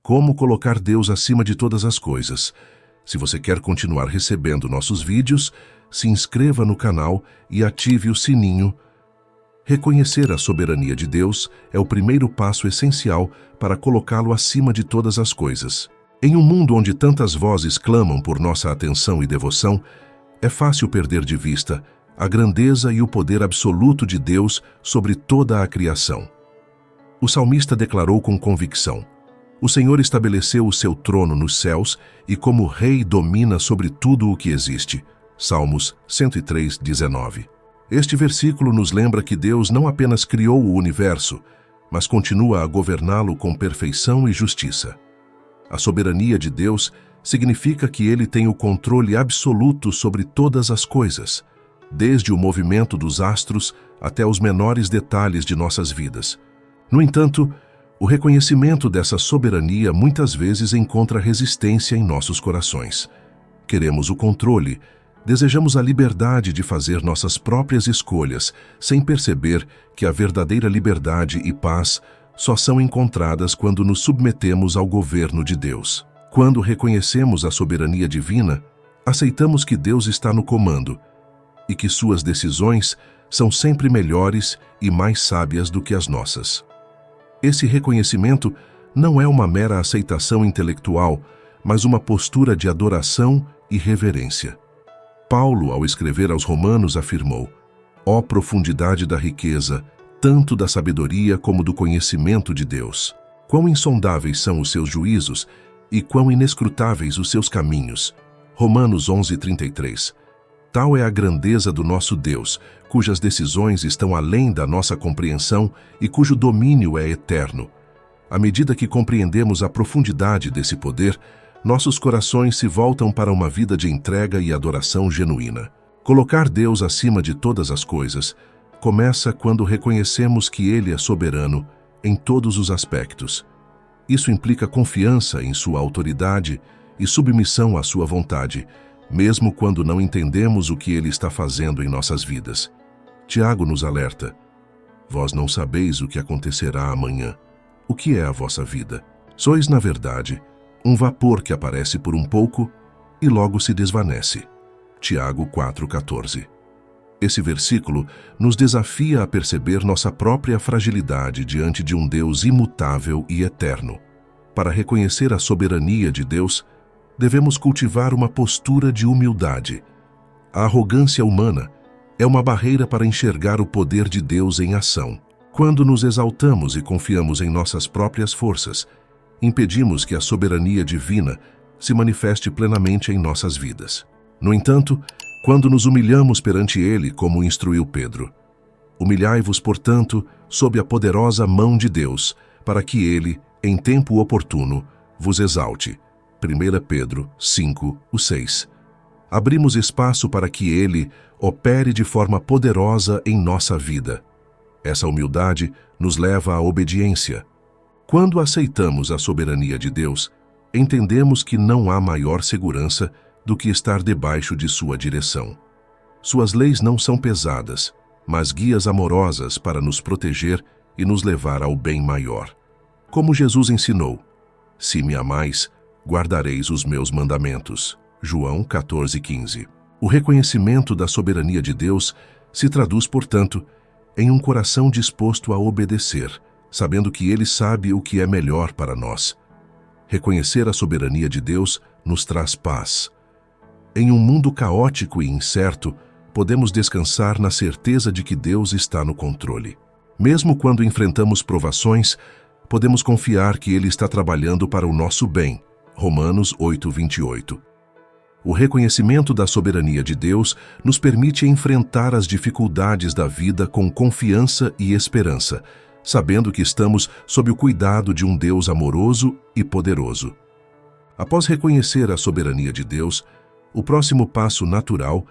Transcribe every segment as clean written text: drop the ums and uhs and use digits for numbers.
Como colocar Deus acima de todas as coisas. Se você quer continuar recebendo nossos vídeos, se inscreva no canal e ative o sininho. Reconhecer a soberania de Deus é o primeiro passo essencial para colocá-lo acima de todas as coisas. Em um mundo onde tantas vozes clamam por nossa atenção e devoção, é fácil perder de vista a grandeza e o poder absoluto de Deus sobre toda a criação. O salmista declarou com convicção: o Senhor estabeleceu o seu trono nos céus e como rei domina sobre tudo o que existe. Salmos 103:19. Este versículo nos lembra que Deus não apenas criou o universo, mas continua a governá-lo com perfeição e justiça. A soberania de Deus significa que Ele tem o controle absoluto sobre todas as coisas, desde o movimento dos astros até os menores detalhes de nossas vidas. No entanto, o reconhecimento dessa soberania muitas vezes encontra resistência em nossos corações. Queremos o controle, desejamos a liberdade de fazer nossas próprias escolhas, sem perceber que a verdadeira liberdade e paz só são encontradas quando nos submetemos ao governo de Deus. Quando reconhecemos a soberania divina, aceitamos que Deus está no comando e que suas decisões são sempre melhores e mais sábias do que as nossas. Esse reconhecimento não é uma mera aceitação intelectual, mas uma postura de adoração e reverência. Paulo, ao escrever aos Romanos, afirmou: ó profundidade da riqueza, tanto da sabedoria como do conhecimento de Deus. Quão insondáveis são os seus juízos e quão inescrutáveis os seus caminhos. Romanos 11:33. Tal é a grandeza do nosso Deus, cujas decisões estão além da nossa compreensão e cujo domínio é eterno. À medida que compreendemos a profundidade desse poder, nossos corações se voltam para uma vida de entrega e adoração genuína. Colocar Deus acima de todas as coisas começa quando reconhecemos que Ele é soberano em todos os aspectos. Isso implica confiança em sua autoridade e submissão à sua vontade, mesmo quando não entendemos o que Ele está fazendo em nossas vidas. Tiago nos alerta: vós não sabeis o que acontecerá amanhã. O que é a vossa vida? Sois, na verdade, um vapor que aparece por um pouco e logo se desvanece. Tiago 4:14. Esse versículo nos desafia a perceber nossa própria fragilidade diante de um Deus imutável e eterno. Para reconhecer a soberania de Deus, devemos cultivar uma postura de humildade. A arrogância humana é uma barreira para enxergar o poder de Deus em ação. Quando nos exaltamos e confiamos em nossas próprias forças, impedimos que a soberania divina se manifeste plenamente em nossas vidas. No entanto, quando nos humilhamos perante Ele, como instruiu Pedro: humilhai-vos, portanto, sob a poderosa mão de Deus, para que Ele, em tempo oportuno, vos exalte. 1 Pedro 5:6. Abrimos espaço para que Ele opere de forma poderosa em nossa vida. Essa humildade nos leva à obediência. Quando aceitamos a soberania de Deus, entendemos que não há maior segurança do que estar debaixo de sua direção. Suas leis não são pesadas, mas guias amorosas para nos proteger e nos levar ao bem maior. Como Jesus ensinou: se me amais, guardareis os meus mandamentos. João 14:15. O reconhecimento da soberania de Deus se traduz, portanto, em um coração disposto a obedecer, sabendo que Ele sabe o que é melhor para nós. Reconhecer a soberania de Deus nos traz paz. Em um mundo caótico e incerto, podemos descansar na certeza de que Deus está no controle. Mesmo quando enfrentamos provações, podemos confiar que Ele está trabalhando para o nosso bem. Romanos 8:28. O reconhecimento da soberania de Deus nos permite enfrentar as dificuldades da vida com confiança e esperança, sabendo que estamos sob o cuidado de um Deus amoroso e poderoso. Após reconhecer a soberania de Deus, o próximo passo natural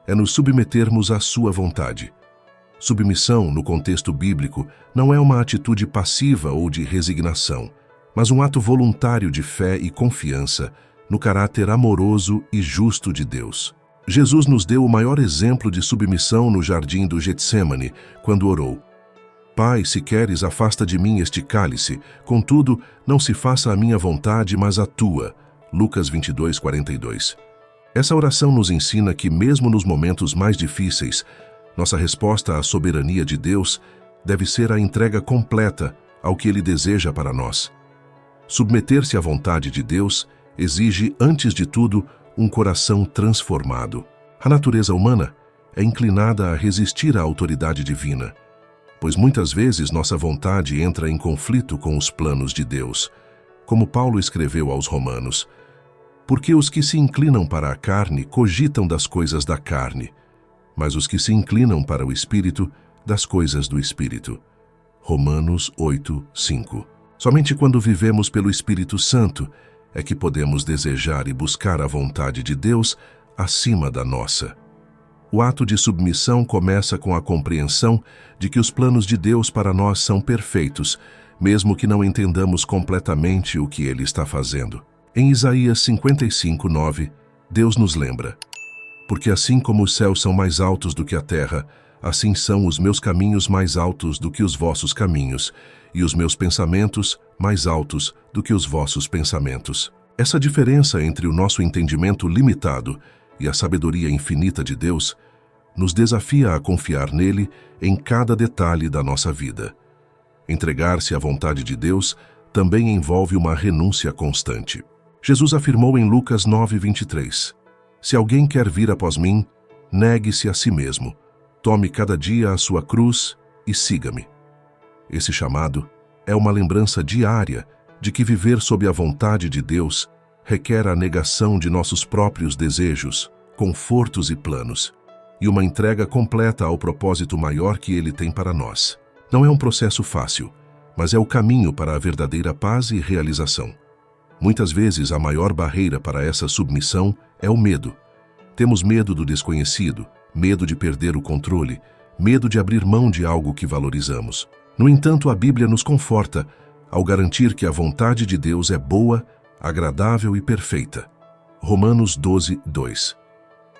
é nos submetermos à sua vontade. Submissão, no contexto bíblico, não é uma atitude passiva ou de resignação, mas um ato voluntário de fé e confiança no caráter amoroso e justo de Deus. Jesus nos deu o maior exemplo de submissão no jardim do Getsêmani, quando orou: Pai, se queres, afasta de mim este cálice. Contudo, não se faça a minha vontade, mas a tua. Lucas 22:42. Essa oração nos ensina que, mesmo nos momentos mais difíceis, nossa resposta à soberania de Deus deve ser a entrega completa ao que Ele deseja para nós. Submeter-se à vontade de Deus exige, antes de tudo, um coração transformado. A natureza humana é inclinada a resistir à autoridade divina, pois muitas vezes nossa vontade entra em conflito com os planos de Deus, como Paulo escreveu aos Romanos: porque os que se inclinam para a carne cogitam das coisas da carne, mas os que se inclinam para o Espírito, das coisas do Espírito. Romanos 8:5. Somente quando vivemos pelo Espírito Santo é que podemos desejar e buscar a vontade de Deus acima da nossa. O ato de submissão começa com a compreensão de que os planos de Deus para nós são perfeitos, mesmo que não entendamos completamente o que Ele está fazendo. Em Isaías 55:9, Deus nos lembra: porque assim como os céus são mais altos do que a terra, assim são os meus caminhos mais altos do que os vossos caminhos, e os meus pensamentos mais altos do que os vossos pensamentos. Essa diferença entre o nosso entendimento limitado e a sabedoria infinita de Deus nos desafia a confiar nele em cada detalhe da nossa vida. Entregar-se à vontade de Deus também envolve uma renúncia constante. Jesus afirmou em Lucas 9:23: se alguém quer vir após mim, negue-se a si mesmo, tome cada dia a sua cruz e siga-me. Esse chamado é uma lembrança diária de que viver sob a vontade de Deus requer a negação de nossos próprios desejos, confortos e planos, e uma entrega completa ao propósito maior que Ele tem para nós. Não é um processo fácil, mas é o caminho para a verdadeira paz e realização. Muitas vezes a maior barreira para essa submissão é o medo. Temos medo do desconhecido, medo de perder o controle, medo de abrir mão de algo que valorizamos. No entanto, a Bíblia nos conforta ao garantir que a vontade de Deus é boa, agradável e perfeita. Romanos 12:2.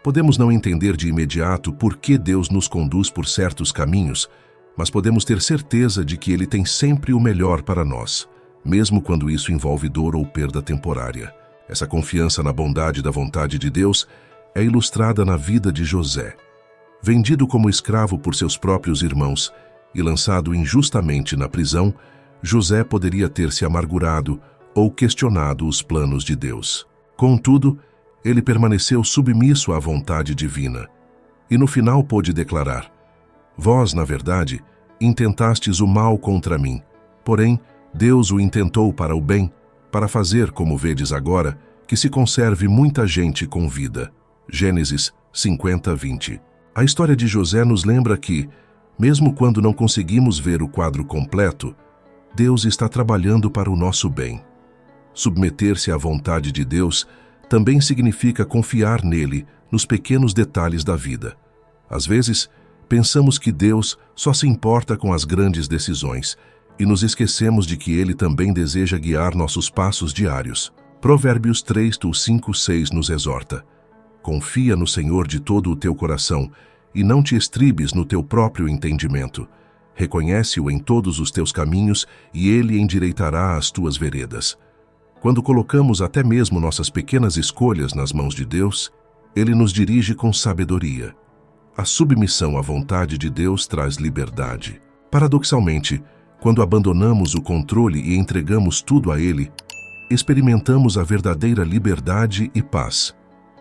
Podemos não entender de imediato por que Deus nos conduz por certos caminhos, mas podemos ter certeza de que Ele tem sempre o melhor para nós, mesmo quando isso envolve dor ou perda temporária. Essa confiança na bondade da vontade de Deus é ilustrada na vida de José. Vendido como escravo por seus próprios irmãos e lançado injustamente na prisão, José poderia ter se amargurado ou questionado os planos de Deus. Contudo, ele permaneceu submisso à vontade divina, e no final pôde declarar: vós, na verdade, intentastes o mal contra mim, porém, Deus o intentou para o bem, para fazer, como vedes agora, que se conserve muita gente com vida. Gênesis 50:20. A história de José nos lembra que, mesmo quando não conseguimos ver o quadro completo, Deus está trabalhando para o nosso bem. Submeter-se à vontade de Deus também significa confiar nele nos pequenos detalhes da vida. Às vezes, pensamos que Deus só se importa com as grandes decisões e nos esquecemos de que Ele também deseja guiar nossos passos diários. Provérbios 3:5-6 nos exorta: confia no Senhor de todo o teu coração e não te estribes no teu próprio entendimento. Reconhece-o em todos os teus caminhos e Ele endireitará as tuas veredas. Quando colocamos até mesmo nossas pequenas escolhas nas mãos de Deus, Ele nos dirige com sabedoria. A submissão à vontade de Deus traz liberdade. Paradoxalmente, quando abandonamos o controle e entregamos tudo a Ele, experimentamos a verdadeira liberdade e paz.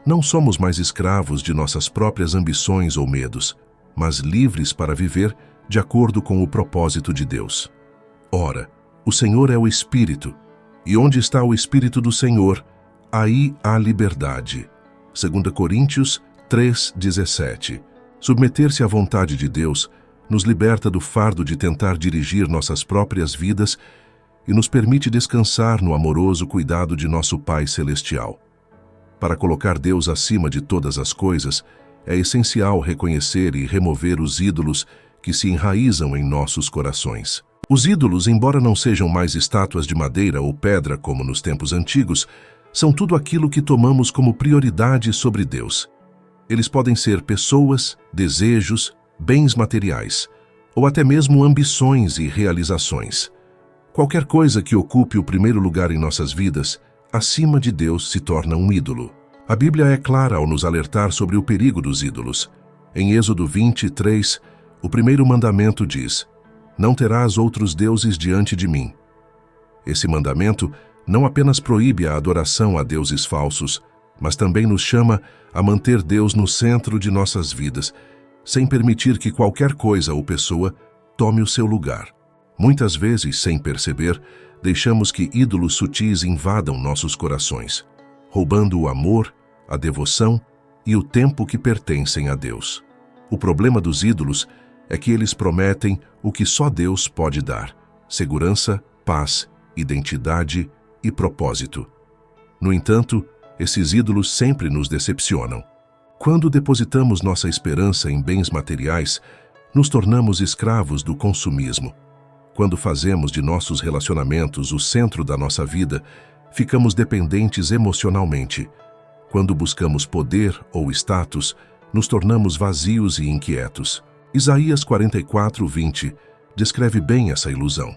Não somos mais escravos de nossas próprias ambições ou medos, mas livres para viver de acordo com o propósito de Deus. Ora, o Senhor é o Espírito, e onde está o Espírito do Senhor, aí há liberdade. 2 Coríntios 3:17. Submeter-se à vontade de Deus nos liberta do fardo de tentar dirigir nossas próprias vidas e nos permite descansar no amoroso cuidado de nosso Pai Celestial. Para colocar Deus acima de todas as coisas, é essencial reconhecer e remover os ídolos que se enraizam em nossos corações. Os ídolos, embora não sejam mais estátuas de madeira ou pedra como nos tempos antigos, são tudo aquilo que tomamos como prioridade sobre Deus. Eles podem ser pessoas, desejos, bens materiais, ou até mesmo ambições e realizações. Qualquer coisa que ocupe o primeiro lugar em nossas vidas, acima de Deus, se torna um ídolo. A Bíblia é clara ao nos alertar sobre o perigo dos ídolos. Em Êxodo 23, o primeiro mandamento diz: "Não terás outros deuses diante de mim." Esse mandamento não apenas proíbe a adoração a deuses falsos, mas também nos chama a manter Deus no centro de nossas vidas, sem permitir que qualquer coisa ou pessoa tome o seu lugar. Muitas vezes, sem perceber, deixamos que ídolos sutis invadam nossos corações, roubando o amor, a devoção e o tempo que pertencem a Deus. O problema dos ídolos é que eles prometem o que só Deus pode dar: segurança, paz, identidade e propósito. No entanto, esses ídolos sempre nos decepcionam. Quando depositamos nossa esperança em bens materiais, nos tornamos escravos do consumismo. Quando fazemos de nossos relacionamentos o centro da nossa vida, ficamos dependentes emocionalmente. Quando buscamos poder ou status, nos tornamos vazios e inquietos. Isaías 44:20 descreve bem essa ilusão.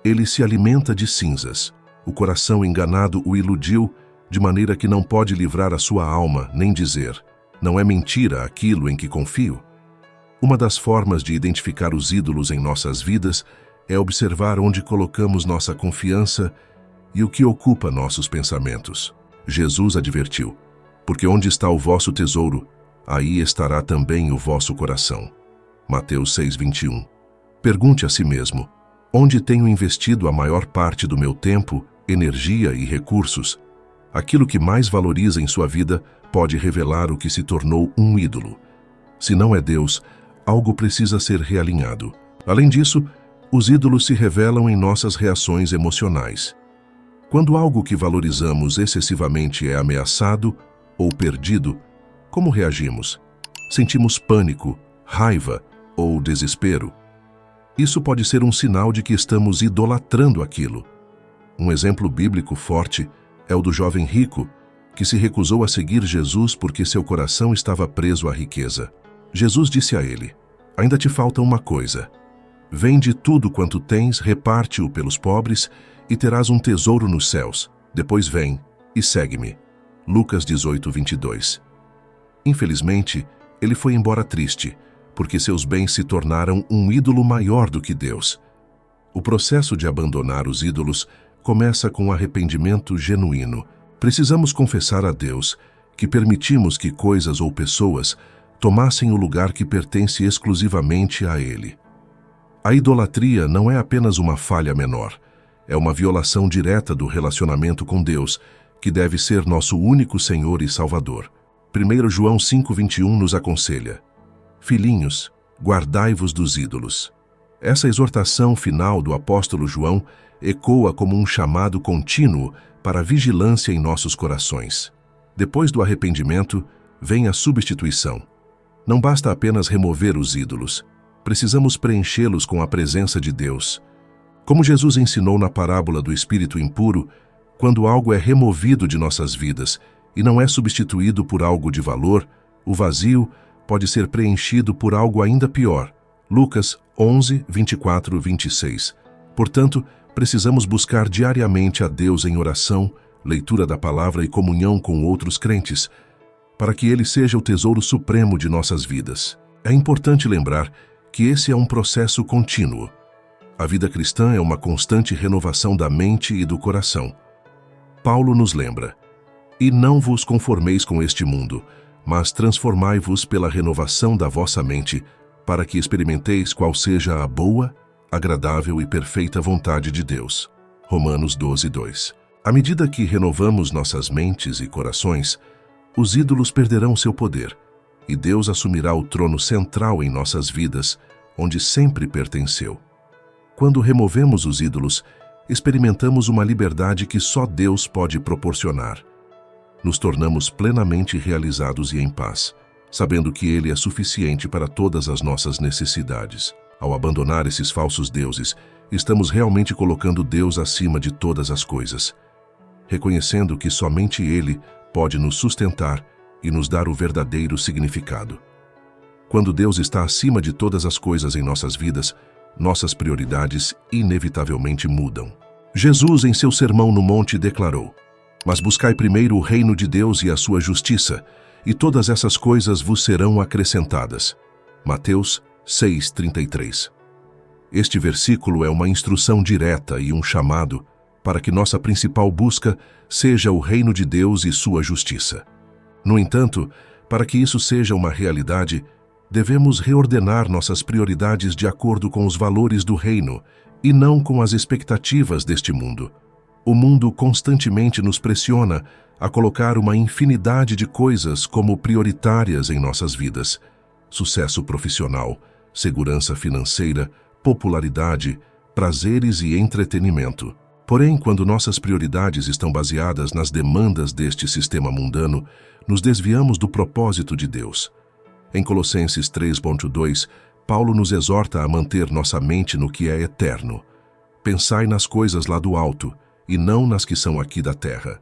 Ele se alimenta de cinzas. O coração enganado o iludiu, de maneira que não pode livrar a sua alma, nem dizer: "Não é mentira aquilo em que confio?" Uma das formas de identificar os ídolos em nossas vidas é observar onde colocamos nossa confiança e o que ocupa nossos pensamentos. Jesus advertiu: "Porque onde está o vosso tesouro, aí estará também o vosso coração." Mateus 6:21. Pergunte a si mesmo: onde tenho investido a maior parte do meu tempo, energia e recursos? Aquilo que mais valoriza em sua vida pode revelar o que se tornou um ídolo. Se não é Deus, algo precisa ser realinhado. Além disso, os ídolos se revelam em nossas reações emocionais. Quando algo que valorizamos excessivamente é ameaçado ou perdido, como reagimos? Sentimos pânico, raiva ou desespero? Isso pode ser um sinal de que estamos idolatrando aquilo. Um exemplo bíblico forte é o do jovem rico, que se recusou a seguir Jesus porque seu coração estava preso à riqueza. Jesus disse a ele: "Ainda te falta uma coisa. Vende tudo quanto tens, reparte-o pelos pobres e terás um tesouro nos céus. Depois vem e segue-me." Lucas 18:22. Infelizmente, ele foi embora triste, porque seus bens se tornaram um ídolo maior do que Deus. O processo de abandonar os ídolos começa com arrependimento genuíno. Precisamos confessar a Deus que permitimos que coisas ou pessoas tomassem o lugar que pertence exclusivamente a Ele. A idolatria não é apenas uma falha menor, é uma violação direta do relacionamento com Deus, que deve ser nosso único Senhor e Salvador. 1 João 5:21 nos aconselha: "Filhinhos, guardai-vos dos ídolos." Essa exortação final do apóstolo João ecoa como um chamado contínuo para a vigilância em nossos corações. Depois do arrependimento, vem a substituição. Não basta apenas remover os ídolos, precisamos preenchê-los com a presença de Deus. Como Jesus ensinou na parábola do espírito impuro, quando algo é removido de nossas vidas e não é substituído por algo de valor, o vazio pode ser preenchido por algo ainda pior. Lucas 11:24-26. Portanto, precisamos buscar diariamente a Deus em oração, leitura da palavra e comunhão com outros crentes, para que Ele seja o tesouro supremo de nossas vidas. É importante lembrar que esse é um processo contínuo. A vida cristã é uma constante renovação da mente e do coração. Paulo nos lembra: "E não vos conformeis com este mundo, mas transformai-vos pela renovação da vossa mente, para que experimenteis qual seja a boa, agradável e perfeita vontade de Deus." Romanos 12:2. À medida que renovamos nossas mentes e corações, os ídolos perderão seu poder, e Deus assumirá o trono central em nossas vidas, onde sempre pertenceu. Quando removemos os ídolos, experimentamos uma liberdade que só Deus pode proporcionar. Nos tornamos plenamente realizados e em paz, sabendo que Ele é suficiente para todas as nossas necessidades. Ao abandonar esses falsos deuses, estamos realmente colocando Deus acima de todas as coisas, reconhecendo que somente Ele pode nos sustentar e nos dar o verdadeiro significado. Quando Deus está acima de todas as coisas em nossas vidas, nossas prioridades inevitavelmente mudam. Jesus, em seu Sermão no Monte, declarou: "Mas buscai primeiro o reino de Deus e a sua justiça, e todas essas coisas vos serão acrescentadas." Mateus 6:33. Este versículo é uma instrução direta e um chamado para que nossa principal busca seja o reino de Deus e sua justiça. No entanto, para que isso seja uma realidade, devemos reordenar nossas prioridades de acordo com os valores do reino e não com as expectativas deste mundo. O mundo constantemente nos pressiona a colocar uma infinidade de coisas como prioritárias em nossas vidas: sucesso profissional, segurança financeira, popularidade, prazeres e entretenimento. Porém, quando nossas prioridades estão baseadas nas demandas deste sistema mundano, nos desviamos do propósito de Deus. Em Colossenses 3:2, Paulo nos exorta a manter nossa mente no que é eterno. Pensai nas coisas lá do alto, e não nas que são aqui da terra.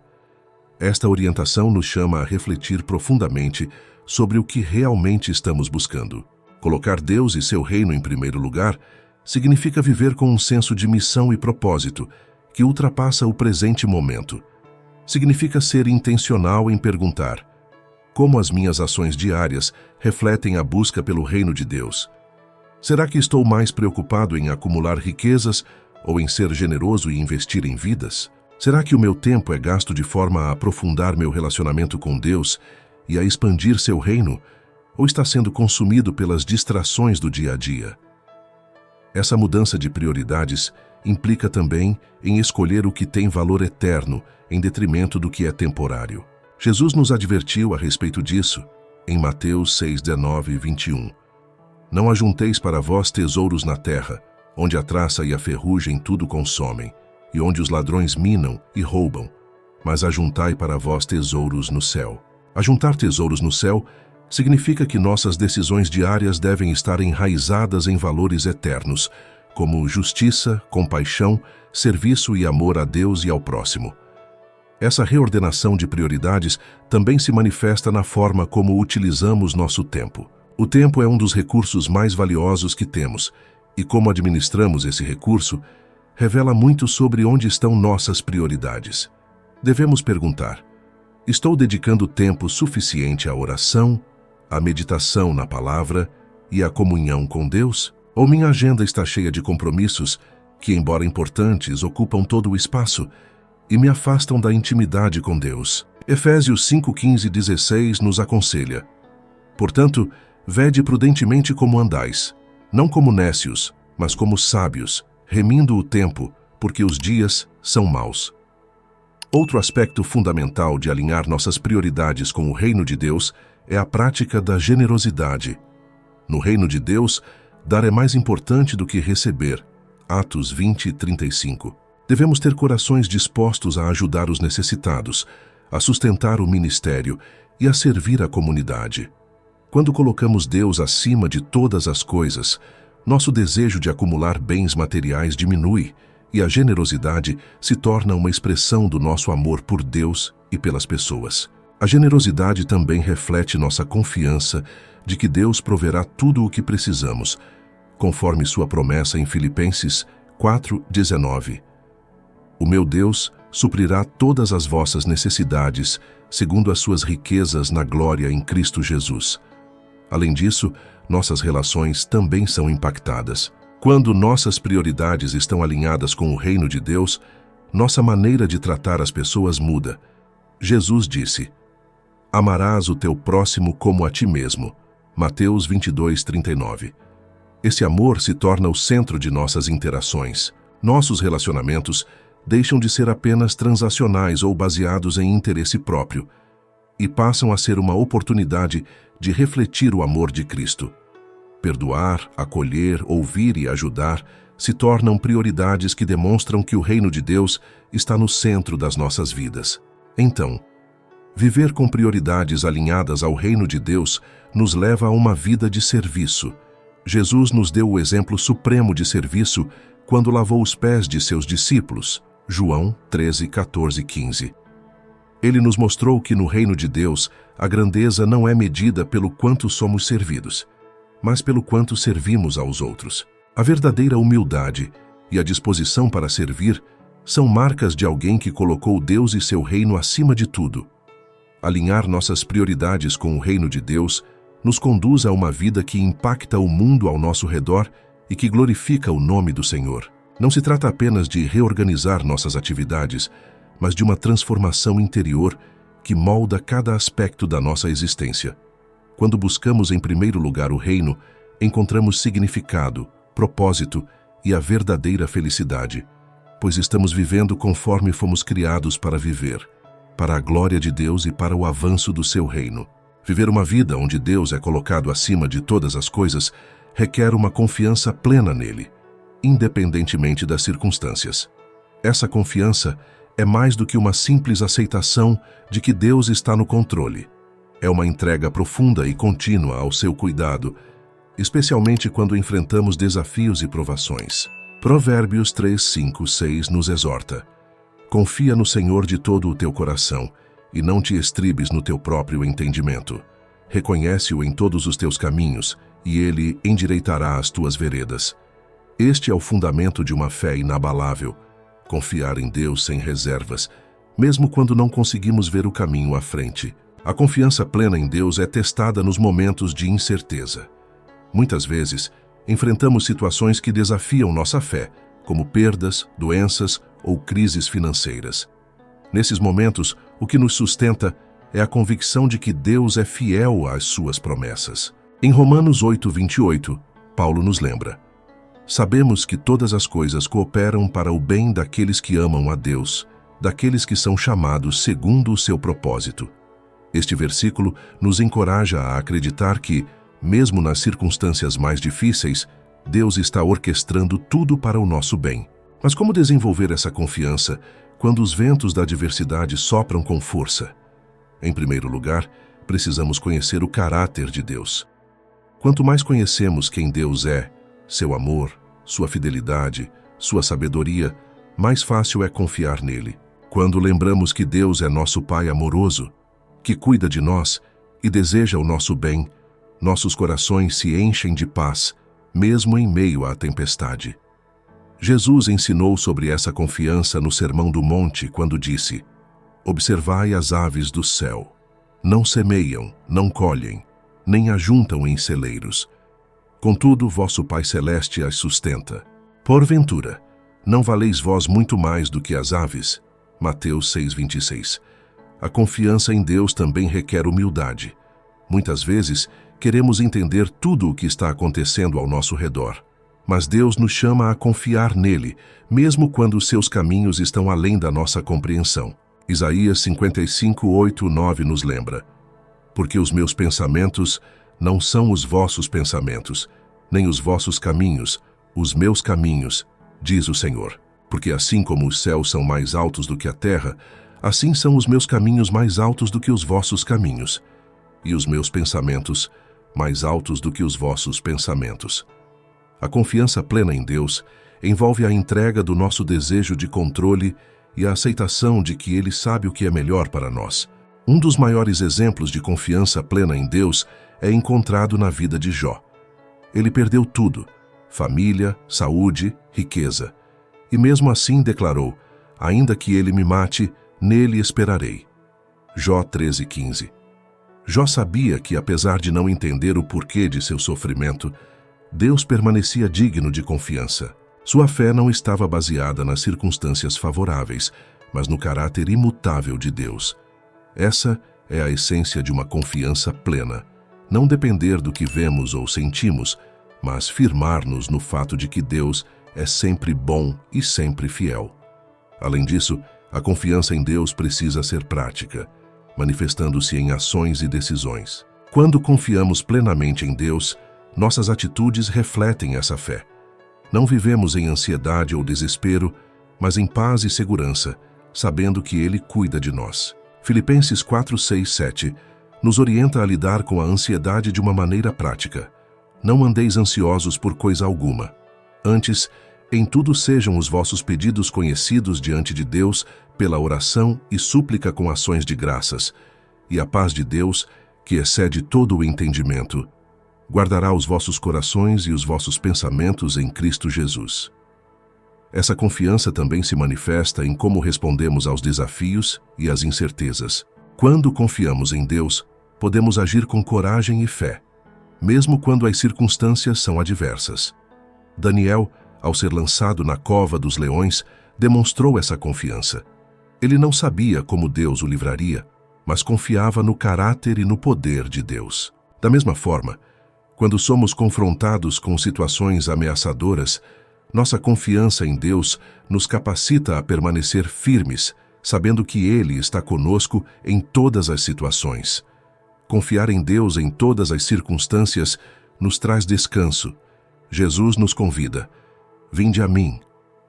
Esta orientação nos chama a refletir profundamente sobre o que realmente estamos buscando. Colocar Deus e seu reino em primeiro lugar significa viver com um senso de missão e propósito que ultrapassa o presente momento. Significa ser intencional em perguntar: como as minhas ações diárias refletem a busca pelo reino de Deus? Será que estou mais preocupado em acumular riquezas ou em ser generoso e investir em vidas? Será que o meu tempo é gasto de forma a aprofundar meu relacionamento com Deus e a expandir seu reino, ou está sendo consumido pelas distrações do dia a dia? Essa mudança de prioridades implica também em escolher o que tem valor eterno em detrimento do que é temporário. Jesus nos advertiu a respeito disso em Mateus 6:19 e 21. "Não ajunteis para vós tesouros na terra, onde a traça e a ferrugem tudo consomem, e onde os ladrões minam e roubam, mas ajuntai para vós tesouros no céu." Ajuntar tesouros no céu significa que nossas decisões diárias devem estar enraizadas em valores eternos, como justiça, compaixão, serviço e amor a Deus e ao próximo. Essa reordenação de prioridades também se manifesta na forma como utilizamos nosso tempo. O tempo é um dos recursos mais valiosos que temos, e como administramos esse recurso revela muito sobre onde estão nossas prioridades. Devemos perguntar: estou dedicando tempo suficiente à oração, à meditação na palavra e à comunhão com Deus? Ou minha agenda está cheia de compromissos que, embora importantes, ocupam todo o espaço e me afastam da intimidade com Deus? Efésios 5:15-16 nos aconselha: "Portanto, vede prudentemente como andais, não como nécios, mas como sábios, remindo o tempo, porque os dias são maus." Outro aspecto fundamental de alinhar nossas prioridades com o reino de Deus é a prática da generosidade. No reino de Deus, dar é mais importante do que receber. Atos 20:35. Devemos ter corações dispostos a ajudar os necessitados, a sustentar o ministério e a servir a comunidade. Quando colocamos Deus acima de todas as coisas, nosso desejo de acumular bens materiais diminui e a generosidade se torna uma expressão do nosso amor por Deus e pelas pessoas. A generosidade também reflete nossa confiança de que Deus proverá tudo o que precisamos, conforme sua promessa em Filipenses 4:19. "O meu Deus suprirá todas as vossas necessidades, segundo as suas riquezas na glória em Cristo Jesus." Além disso, nossas relações também são impactadas. Quando nossas prioridades estão alinhadas com o reino de Deus, nossa maneira de tratar as pessoas muda. Jesus disse: "Amarás o teu próximo como a ti mesmo." Mateus 22:39. Esse amor se torna o centro de nossas interações. Nossos relacionamentos deixam de ser apenas transacionais ou baseados em interesse próprio e passam a ser uma oportunidade de refletir o amor de Cristo. Perdoar, acolher, ouvir e ajudar se tornam prioridades que demonstram que o reino de Deus está no centro das nossas vidas. Então, viver com prioridades alinhadas ao reino de Deus nos leva a uma vida de serviço. Jesus nos deu o exemplo supremo de serviço quando lavou os pés de seus discípulos. João 13:14-15. Ele nos mostrou que no reino de Deus a grandeza não é medida pelo quanto somos servidos, mas pelo quanto servimos aos outros. A verdadeira humildade e a disposição para servir são marcas de alguém que colocou Deus e seu reino acima de tudo. Alinhar nossas prioridades com o reino de Deus nos conduz a uma vida que impacta o mundo ao nosso redor e que glorifica o nome do Senhor. Não se trata apenas de reorganizar nossas atividades, mas de uma transformação interior que molda cada aspecto da nossa existência. Quando buscamos em primeiro lugar o reino, encontramos significado, propósito e a verdadeira felicidade, pois estamos vivendo conforme fomos criados para viver, para a glória de Deus e para o avanço do seu reino. Viver uma vida onde Deus é colocado acima de todas as coisas requer uma confiança plena nele, independentemente das circunstâncias. Essa confiança é mais do que uma simples aceitação de que Deus está no controle. É uma entrega profunda e contínua ao seu cuidado, especialmente quando enfrentamos desafios e provações. Provérbios 3, 5, 6 nos exorta: confia no Senhor de todo o teu coração e não te estribes no teu próprio entendimento. Reconhece-o em todos os teus caminhos e ele endireitará as tuas veredas. Este é o fundamento de uma fé inabalável. Confiar em Deus sem reservas, mesmo quando não conseguimos ver o caminho à frente. A confiança plena em Deus é testada nos momentos de incerteza. Muitas vezes, enfrentamos situações que desafiam nossa fé, como perdas, doenças ou crises financeiras. Nesses momentos, o que nos sustenta é a convicção de que Deus é fiel às suas promessas. Em Romanos 8:28, Paulo nos lembra: sabemos que todas as coisas cooperam para o bem daqueles que amam a Deus, daqueles que são chamados segundo o seu propósito. Este versículo nos encoraja a acreditar que, mesmo nas circunstâncias mais difíceis, Deus está orquestrando tudo para o nosso bem. Mas como desenvolver essa confiança quando os ventos da adversidade sopram com força? Em primeiro lugar, precisamos conhecer o caráter de Deus. Quanto mais conhecemos quem Deus é, seu amor, sua fidelidade, sua sabedoria, mais fácil é confiar nele. Quando lembramos que Deus é nosso Pai amoroso, que cuida de nós e deseja o nosso bem, nossos corações se enchem de paz, mesmo em meio à tempestade. Jesus ensinou sobre essa confiança no Sermão do Monte quando disse: observai as aves do céu. Não semeiam, não colhem, nem ajuntam em celeiros. Contudo, vosso Pai Celeste as sustenta. Porventura, não valeis vós muito mais do que as aves? Mateus 6:26. A confiança em Deus também requer humildade. Muitas vezes, queremos entender tudo o que está acontecendo ao nosso redor. Mas Deus nos chama a confiar nele, mesmo quando os seus caminhos estão além da nossa compreensão. Isaías 55:8-9 nos lembra: porque os meus pensamentos não são os vossos pensamentos, nem os vossos caminhos, os meus caminhos, diz o Senhor. Porque assim como os céus são mais altos do que a terra, assim são os meus caminhos mais altos do que os vossos caminhos, e os meus pensamentos mais altos do que os vossos pensamentos. A confiança plena em Deus envolve a entrega do nosso desejo de controle e a aceitação de que Ele sabe o que é melhor para nós. Um dos maiores exemplos de confiança plena em Deus é encontrado na vida de Jó. Ele perdeu tudo: família, saúde, riqueza. E mesmo assim declarou: ainda que ele me mate, nele esperarei. Jó 13:15. Jó sabia que, apesar de não entender o porquê de seu sofrimento, Deus permanecia digno de confiança. Sua fé não estava baseada nas circunstâncias favoráveis, mas no caráter imutável de Deus. Essa é a essência de uma confiança plena. Não depender do que vemos ou sentimos, mas firmar-nos no fato de que Deus é sempre bom e sempre fiel. Além disso, a confiança em Deus precisa ser prática, manifestando-se em ações e decisões. Quando confiamos plenamente em Deus, nossas atitudes refletem essa fé. Não vivemos em ansiedade ou desespero, mas em paz e segurança, sabendo que Ele cuida de nós. Filipenses 4, 6, 7 nos orienta a lidar com a ansiedade de uma maneira prática. Não andeis ansiosos por coisa alguma. Antes, em tudo sejam os vossos pedidos conhecidos diante de Deus pela oração e súplica com ações de graças, e a paz de Deus, que excede todo o entendimento, guardará os vossos corações e os vossos pensamentos em Cristo Jesus. Essa confiança também se manifesta em como respondemos aos desafios e às incertezas. Quando confiamos em Deus, podemos agir com coragem e fé, mesmo quando as circunstâncias são adversas. Daniel, ao ser lançado na cova dos leões, demonstrou essa confiança. Ele não sabia como Deus o livraria, mas confiava no caráter e no poder de Deus. Da mesma forma, quando somos confrontados com situações ameaçadoras, nossa confiança em Deus nos capacita a permanecer firmes, sabendo que Ele está conosco em todas as situações. Confiar em Deus em todas as circunstâncias nos traz descanso. Jesus nos convida: vinde a mim,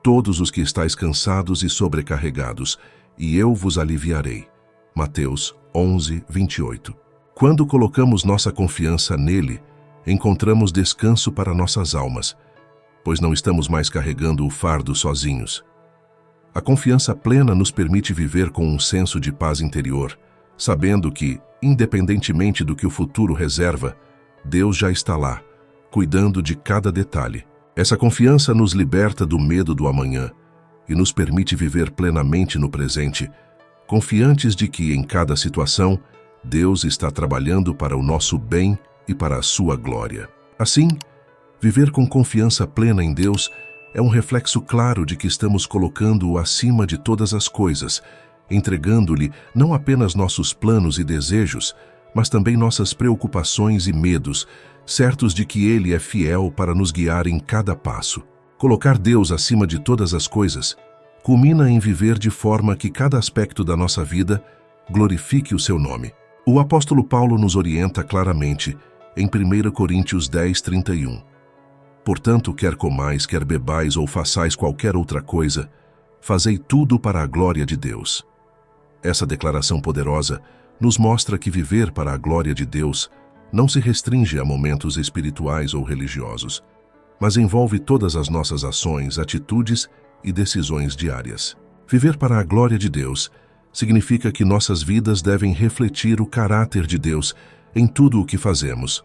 todos os que estáis cansados e sobrecarregados, e eu vos aliviarei. Mateus 11, 28. Quando colocamos nossa confiança nele, encontramos descanso para nossas almas, pois não estamos mais carregando o fardo sozinhos. A confiança plena nos permite viver com um senso de paz interior, sabendo que, independentemente do que o futuro reserva, Deus já está lá, cuidando de cada detalhe. Essa confiança nos liberta do medo do amanhã e nos permite viver plenamente no presente, confiantes de que, em cada situação, Deus está trabalhando para o nosso bem e para a sua glória. Assim, viver com confiança plena em Deus é um reflexo claro de que estamos colocando-o acima de todas as coisas, entregando-lhe não apenas nossos planos e desejos, mas também nossas preocupações e medos, certos de que Ele é fiel para nos guiar em cada passo. Colocar Deus acima de todas as coisas culmina em viver de forma que cada aspecto da nossa vida glorifique o seu nome. O apóstolo Paulo nos orienta claramente em 1 Coríntios 10, 31. Portanto, quer comais, quer bebais ou façais qualquer outra coisa, fazei tudo para a glória de Deus. Essa declaração poderosa nos mostra que viver para a glória de Deus não se restringe a momentos espirituais ou religiosos, mas envolve todas as nossas ações, atitudes e decisões diárias. Viver para a glória de Deus significa que nossas vidas devem refletir o caráter de Deus em tudo o que fazemos.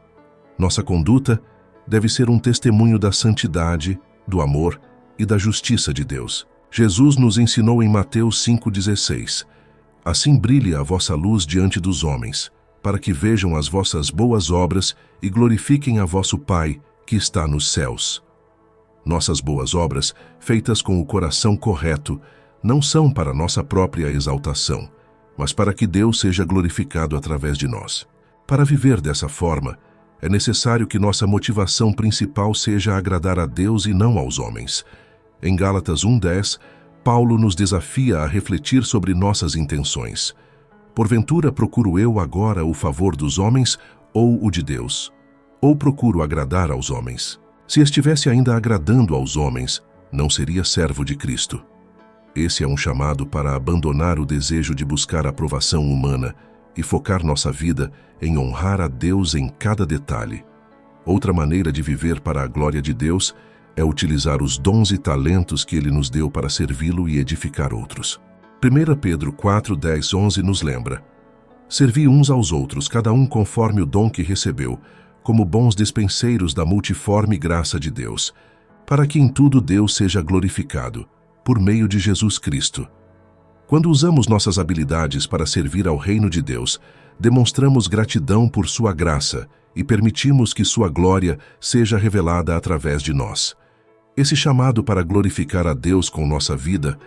Nossa conduta deve ser um testemunho da santidade, do amor e da justiça de Deus. Jesus nos ensinou em Mateus 5,16: assim brilhe a vossa luz diante dos homens, para que vejam as vossas boas obras e glorifiquem a vosso Pai, que está nos céus. Nossas boas obras, feitas com o coração correto, não são para nossa própria exaltação, mas para que Deus seja glorificado através de nós. Para viver dessa forma, é necessário que nossa motivação principal seja agradar a Deus e não aos homens. Em Gálatas 1:10, Paulo nos desafia a refletir sobre nossas intenções. Porventura procuro eu agora o favor dos homens ou o de Deus? Ou procuro agradar aos homens? Se estivesse ainda agradando aos homens, não seria servo de Cristo. Esse é um chamado para abandonar o desejo de buscar a aprovação humana e focar nossa vida em honrar a Deus em cada detalhe. Outra maneira de viver para a glória de Deus é utilizar os dons e talentos que Ele nos deu para servi-lo e edificar outros. 1 Pedro 4, 10, 11 nos lembra: servi uns aos outros, cada um conforme o dom que recebeu, como bons despenseiros da multiforme graça de Deus, para que em tudo Deus seja glorificado, por meio de Jesus Cristo. Quando usamos nossas habilidades para servir ao reino de Deus, demonstramos gratidão por sua graça e permitimos que sua glória seja revelada através de nós. Esse chamado para glorificar a Deus com nossa vida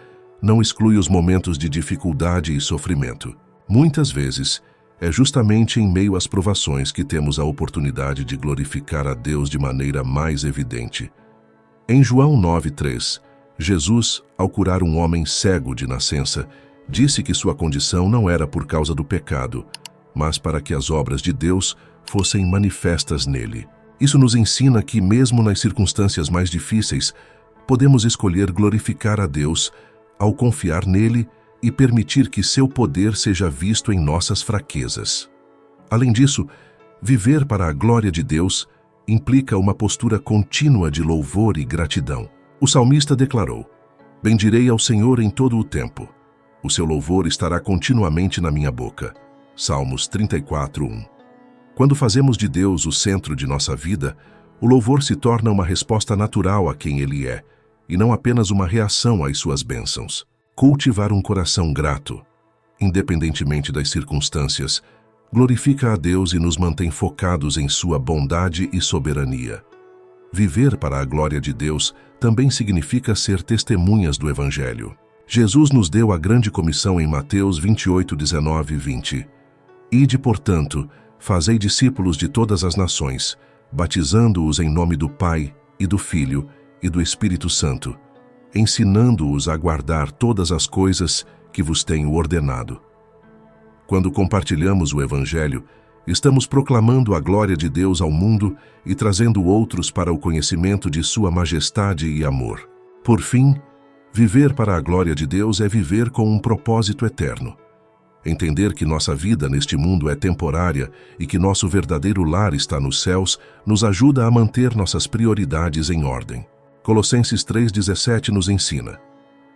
não exclui os momentos de dificuldade e sofrimento. Muitas vezes, é justamente em meio às provações que temos a oportunidade de glorificar a Deus de maneira mais evidente. Em João 9:3, Jesus, ao curar um homem cego de nascença, disse que sua condição não era por causa do pecado, mas para que as obras de Deus fossem manifestas nele. Isso nos ensina que, mesmo nas circunstâncias mais difíceis, podemos escolher glorificar a Deus ao confiar nele e permitir que seu poder seja visto em nossas fraquezas. Além disso, viver para a glória de Deus implica uma postura contínua de louvor e gratidão. O salmista declarou: bendirei ao Senhor em todo o tempo. O seu louvor estará continuamente na minha boca. Salmos 34:1. Quando fazemos de Deus o centro de nossa vida, o louvor se torna uma resposta natural a quem Ele é, e não apenas uma reação às suas bênçãos. Cultivar um coração grato, independentemente das circunstâncias, glorifica a Deus e nos mantém focados em sua bondade e soberania. Viver para a glória de Deus também significa ser testemunhas do Evangelho. Jesus nos deu a grande comissão em Mateus 28, 19 e 20. Ide, portanto, fazei discípulos de todas as nações, batizando-os em nome do Pai, e do Filho, e do Espírito Santo, ensinando-os a guardar todas as coisas que vos tenho ordenado. Quando compartilhamos o Evangelho, estamos proclamando a glória de Deus ao mundo e trazendo outros para o conhecimento de sua majestade e amor. Por fim, viver para a glória de Deus é viver com um propósito eterno. Entender que nossa vida neste mundo é temporária e que nosso verdadeiro lar está nos céus nos ajuda a manter nossas prioridades em ordem. Colossenses 3,17 nos ensina: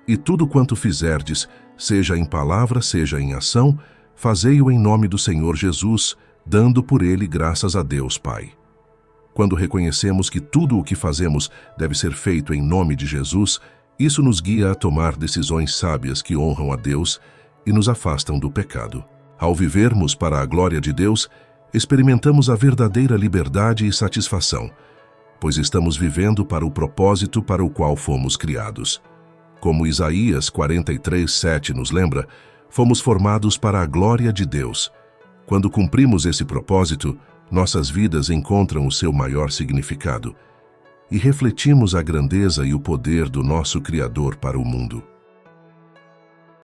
E tudo quanto fizerdes, seja em palavra, seja em ação, fazei-o em nome do Senhor Jesus, dando por ele graças a Deus Pai. Quando reconhecemos que tudo o que fazemos deve ser feito em nome de Jesus, isso nos guia a tomar decisões sábias que honram a Deus e nos afastam do pecado. Ao vivermos para a glória de Deus, experimentamos a verdadeira liberdade e satisfação, pois estamos vivendo para o propósito para o qual fomos criados. Como Isaías 43:7 nos lembra, fomos formados para a glória de Deus. Quando cumprimos esse propósito, nossas vidas encontram o seu maior significado e refletimos a grandeza e o poder do nosso Criador para o mundo.